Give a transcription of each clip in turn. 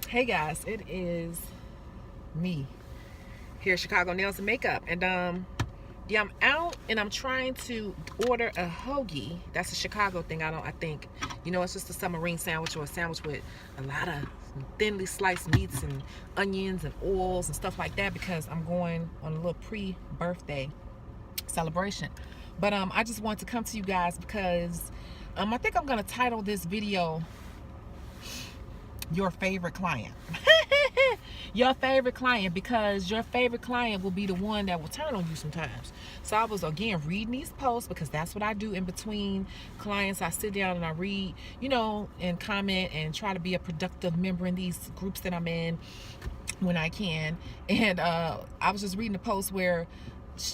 Hey guys, it is me here at Shecago Nails and Makeup, and yeah, I'm out and I'm trying to order a hoagie. That's a Chicago thing. I think it's just a submarine sandwich or a sandwich with a lot of thinly sliced meats and onions and oils and stuff like that, because I'm going on a little pre-birthday celebration. But I just want to come to you guys because I think I'm gonna title this video your favorite client. Your favorite client, because your favorite client will be the one that will turn on you sometimes. So I was again reading these posts, because that's what I do in between clients. I sit down and I read, and comment and try to be a productive member in these groups that I'm in when I can. And I was just reading a post where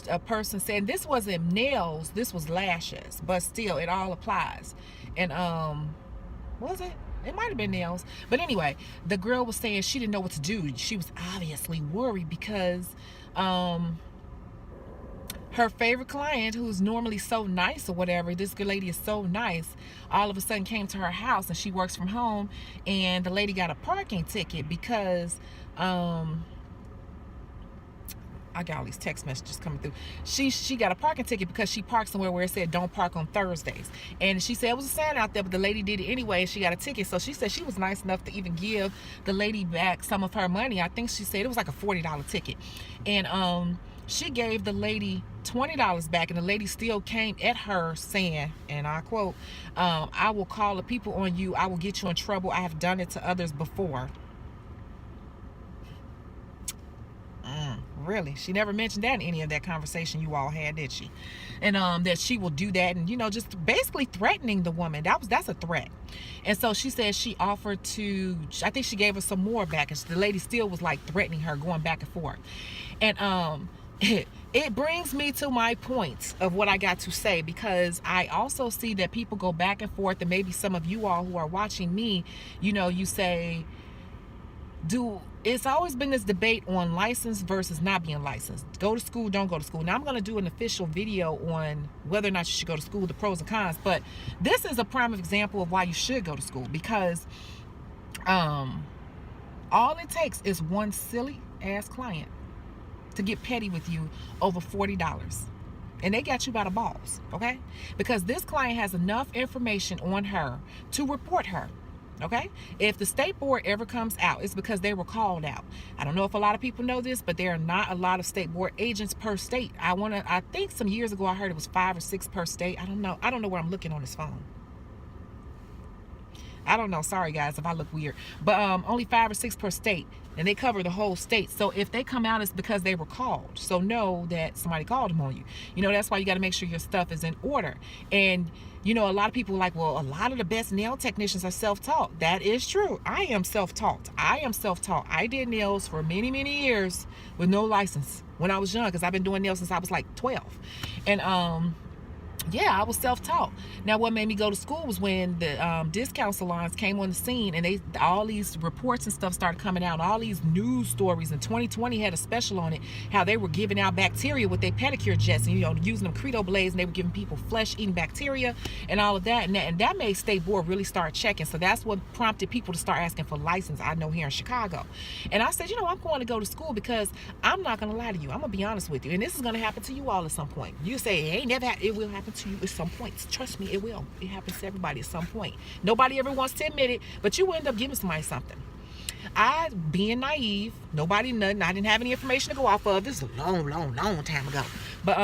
a person said this wasn't nails, this was lashes, but still it all applies. And was it? It might have been nails. But anyway, the girl was saying she didn't know what to do. She was obviously worried because her favorite client, who's normally so nice or whatever, this good lady is so nice, all of a sudden came to her house, and she works from home, and the lady got a parking ticket because I got all these text messages coming through. She got a parking ticket because she parked somewhere where it said don't park on Thursdays. And she said it was a sign out there, but the lady did it anyway, and she got a ticket. So she said she was nice enough to even give the lady back some of her money. I think she said it was like a $40 ticket. And she gave the lady $20 back, and the lady still came at her saying, and I quote, I will call the people on you. I will get you in trouble. I have done it to others before. Really? She never mentioned that in any of that conversation you all had, did she? And that she will do that, and just basically threatening the woman. That's a threat. And so she said she offered to, I think she gave her some more back, and the lady still was like threatening her, going back and forth. And it brings me to my point of what I got to say, because I also see that people go back and forth, and maybe some of you all who are watching me, you say, it's always been this debate on licensed versus not being licensed. Go to school, don't go to school. Now I'm going to do an official video on whether or not you should go to school, the pros and cons. But this is a prime example of why you should go to school, because all it takes is one silly ass client to get petty with you over $40. And they got you by the balls, okay? Because this client has enough information on her to report her. Okay, if the state board ever comes out, it's because they were called out. I don't know if a lot of people know this, but there are not a lot of state board agents per state. I think some years ago I heard it was 5 or 6 per state. I don't know where I'm looking on this phone. I don't know. Sorry guys if I look weird, but only 5 or 6 per state, and they cover the whole state. So if they come out, it's because they were called. So know that somebody called them on you. That's why you got to make sure your stuff is in order. And a lot of people are like, well, a lot of the best nail technicians are self-taught. That is true. I am self-taught. I did nails for many, many years with no license when I was young, because I've been doing nails since I was like 12. And yeah, I was self-taught. Now, what made me go to school was when the discount salons came on the scene, and all these reports and stuff started coming out, all these news stories. And 2020 had a special on it, how they were giving out bacteria with their pedicure jets, and using them Credo blades, and they were giving people flesh-eating bacteria and all of that. And that made state board really start checking. So that's what prompted people to start asking for license. I know here in Chicago. And I said, I'm going to go to school, because I'm not going to lie to you. I'm going to be honest with you. And this is going to happen to you all at some point. You say it ain't never happened. It will happen to you at some point. Trust me, it will. It happens to everybody at some point. Nobody ever wants to admit it, but you will end up giving somebody something. I, being naive, nobody, nothing, I didn't have any information to go off of. This is a long, long, long time ago. But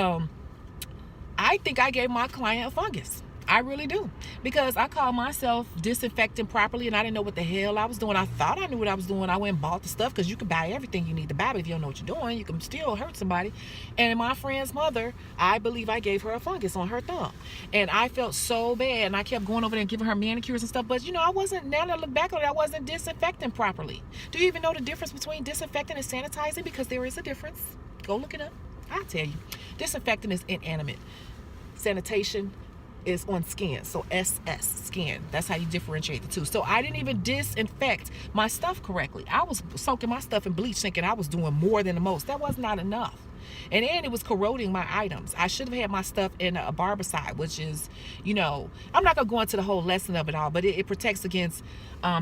I think I gave my client a fungus. I really do, because I call myself disinfecting properly, and I didn't know what the hell I was doing. I thought I knew what I was doing. I went and bought the stuff, because you can buy everything you need to buy, but if you don't know what you're doing, you can still hurt somebody. And my friend's mother, I believe I gave her a fungus on her thumb, and I felt so bad, and I kept going over there and giving her manicures and stuff. But I wasn't, now that I look back on it, I wasn't disinfecting properly. Do you even know the difference between disinfecting and sanitizing? Because there is a difference. Go look it up. I'll tell you. Disinfecting is inanimate. Sanitation is on skin. So SS, skin. That's how you differentiate the two. So I didn't even disinfect my stuff correctly. I was soaking my stuff in bleach, thinking I was doing more than the most. That was not enough. And then it was corroding my items. I should have had my stuff in a barbicide, which is, you know, I'm not gonna go into the whole lesson of it all, but it protects against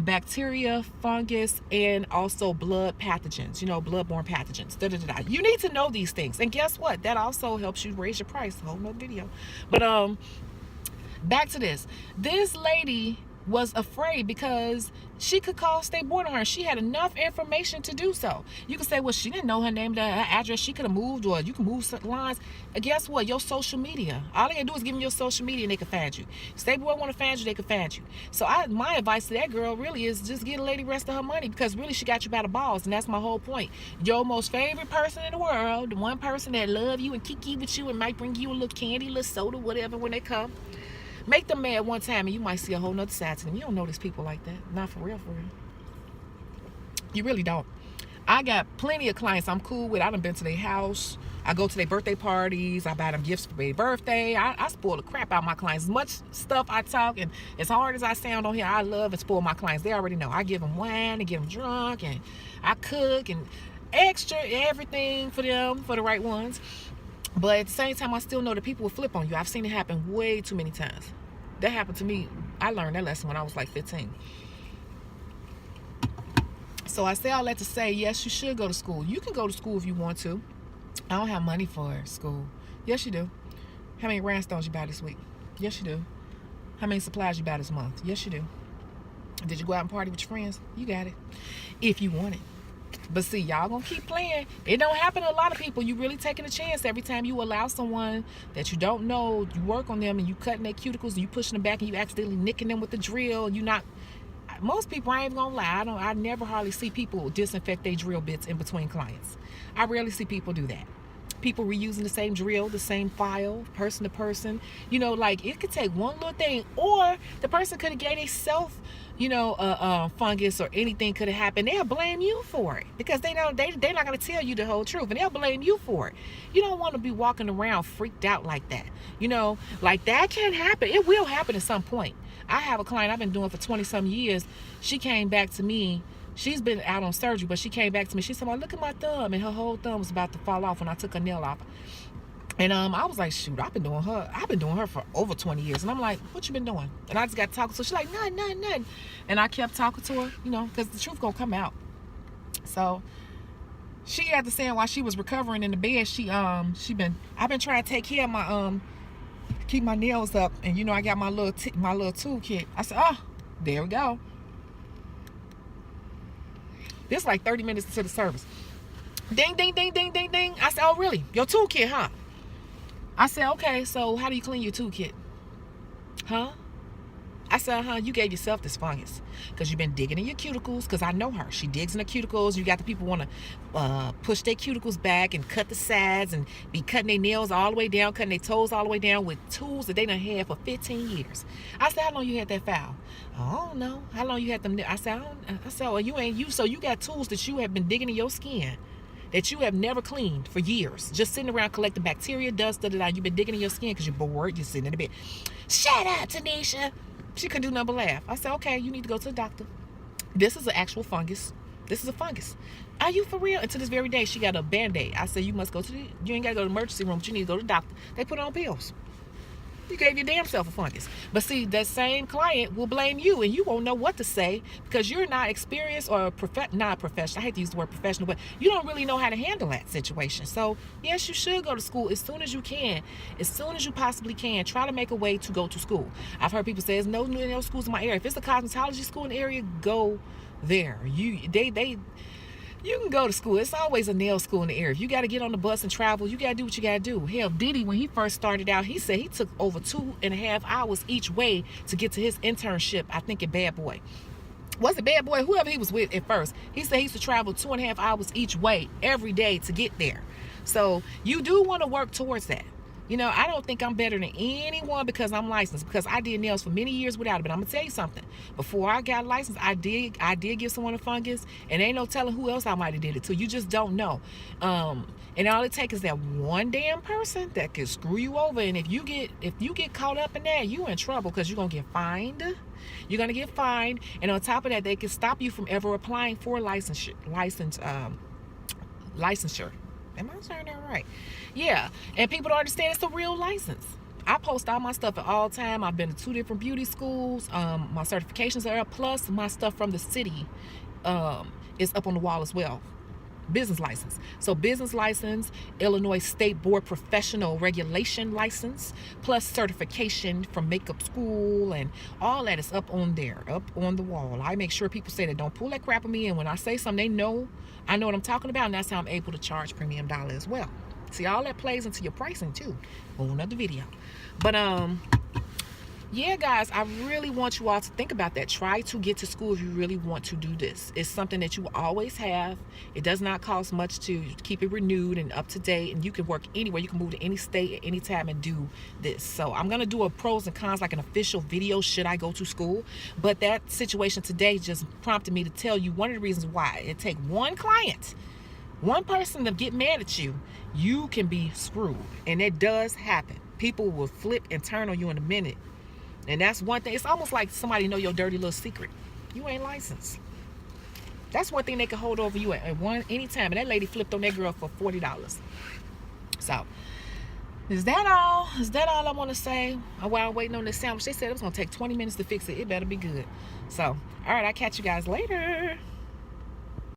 bacteria, fungus, and also blood pathogens, you know, bloodborne pathogens. You need to know these things. And guess what? That also helps you raise your price. A whole nother video. But back to this. This lady was afraid because she could call state board on her. She had enough information to do so. You could say, well, she didn't know her name, her address. She could have moved, or you can move certain lines. And guess what? Your social media. All they gotta do is give them your social media and they can find you. State board want to find you, they can find you. So my advice to that girl really is just get a lady rest of her money, because really she got you by the balls, and that's my whole point. Your most favorite person in the world, the one person that love you and kiki with you and might bring you a little candy, a little soda, whatever when they come. Make them mad one time and you might see a whole nother side to them. You don't notice people like that. Not for real, for real. You really don't. I got plenty of clients I'm cool with. I done been to their house. I go to their birthday parties. I buy them gifts for their birthday. I spoil the crap out of my clients. As much stuff I talk, and as hard as I sound on here, I love and spoil my clients. They already know. I give them wine and get them drunk, and I cook and extra everything for them, for the right ones. But at the same time, I still know that people will flip on you. I've seen it happen way too many times. That happened to me. I learned that lesson when I was like 15. So I say all that to say, yes, you should go to school. You can go to school if you want to. I don't have money for school. Yes, you do. How many rhinestones you buy this week? Yes, you do. How many supplies you buy this month? Yes, you do. Did you go out and party with your friends? You got it. If you want it. But see, y'all gonna keep playing. It don't happen to a lot of people. You really taking a chance every time you allow someone that you don't know, you work on them and you cutting their cuticles and you pushing them back and you accidentally nicking them with the drill. You not. Most people, I ain't gonna lie, I never hardly see people disinfect their drill bits in between clients. I rarely see people do that. People reusing the same drill, the same file, person to person. You know, like it could take one little thing, or the person could have gave themselves, you know, fungus or anything could have happened. They'll blame you for it because they're not gonna tell you the whole truth, and they'll blame you for it. You don't want to be walking around freaked out like that. You know, like that can happen. It will happen at some point. I have a client I've been doing for 20-some years. She came back to me. She's been out on surgery, but she came back to me. She said, well, look at my thumb. And her whole thumb was about to fall off when I took her nail off. And I was like, shoot, I've been doing her for over 20 years. And I'm like, what you been doing? And I just got talking to her. She's like, nothing. And I kept talking to her, you know, because the truth gonna come out. So she had to say while she was recovering in the bed, I've been trying to take care of my keep my nails up, and you know I got my little toolkit. I said, oh, there we go. This like 30 minutes into the service. Ding, ding, ding, ding, ding, ding. I said, oh, really? Your toolkit, huh? I said, okay, so how do you clean your toolkit? Huh? I said, you gave yourself this fungus because you've been digging in your cuticles, because I know her. She digs in the cuticles. You got the people want to push their cuticles back and cut the sides and be cutting their nails all the way down, cutting their toes all the way down with tools that they done had for 15 years. I said, how long you had that file? I don't know. How long you had them? I said, well, so you got tools that you have been digging in your skin that you have never cleaned for years, just sitting around collecting bacteria, dust, You've been digging in your skin because you're bored. You're sitting in the bed. Shut up, Tanisha. She couldn't do nothing but laugh. I said, okay, you need to go to the doctor. This is an actual fungus. This is a fungus. Are you for real? And to this very day, she got a Band-Aid. I said, you ain't got to go to the emergency room, but you need to go to the doctor. They put on pills. You gave your damn self a fungus. But see, that same client will blame you, and you won't know what to say because you're not experienced or not professional. I hate to use the word professional, but you don't really know how to handle that situation. So yes, you should go to school as soon as you can, as soon as you possibly can. Try to make a way to go to school. I've heard people say there's no schools in my area. If it's a cosmetology school in the area, go there. You can go to school. It's always a nail school in the area. If you got to get on the bus and travel, you got to do what you got to do. Hell, Diddy, when he first started out, he said he took over 2.5 hours each way to get to his internship, I think at Bad Boy. Was it Bad Boy? Whoever he was with at first. He said he used to travel 2.5 hours each way every day to get there. So you do want to work towards that. You know, I don't think I'm better than anyone because I'm licensed, because I did nails for many years without it. But I'm gonna tell you something. Before I got licensed, I did give someone a fungus, and ain't no telling who else I might have did it to. You just don't know. And all it takes is that one damn person that can screw you over. And if you get caught up in that, you in trouble because you're gonna get fined. You're gonna get fined, and on top of that, they can stop you from ever applying for licensure. Am I saying that right? Yeah. And people don't understand it's a real license. I post all my stuff at all time. I've been to 2 different beauty schools. My certifications are up. Plus, my stuff from the city is up on the wall as well. Business license. So business license, Illinois State Board Professional Regulation license, plus certification from makeup school, and all that is up on there, up on the wall. I make sure people say that don't pull that crap on me, and when I say something, they know I know what I'm talking about, and that's how I'm able to charge premium dollar as well. See, all that plays into your pricing too. Whole another video. But yeah, guys, I really want you all to think about that. Try to get to school if you really want to do this. It's something that you will always have. It does not cost much to keep it renewed and up to date, and you can work anywhere. You can move to any state at any time and do this. So I'm going to do a pros and cons, like an official video, should I go to school. But that situation today just prompted me to tell you one of the reasons why. It takes one client, one person to get mad at you, you can be screwed. And it does happen. People will flip and turn on you in a minute. And that's one thing. It's almost like somebody know your dirty little secret. You ain't licensed. That's one thing they can hold over you at any time. And that lady flipped on that girl for $40. So, is that all? Is that all I want to say? While I'm waiting on this sandwich, they said it was going to take 20 minutes to fix it. It better be good. So, all right, I'll catch you guys later.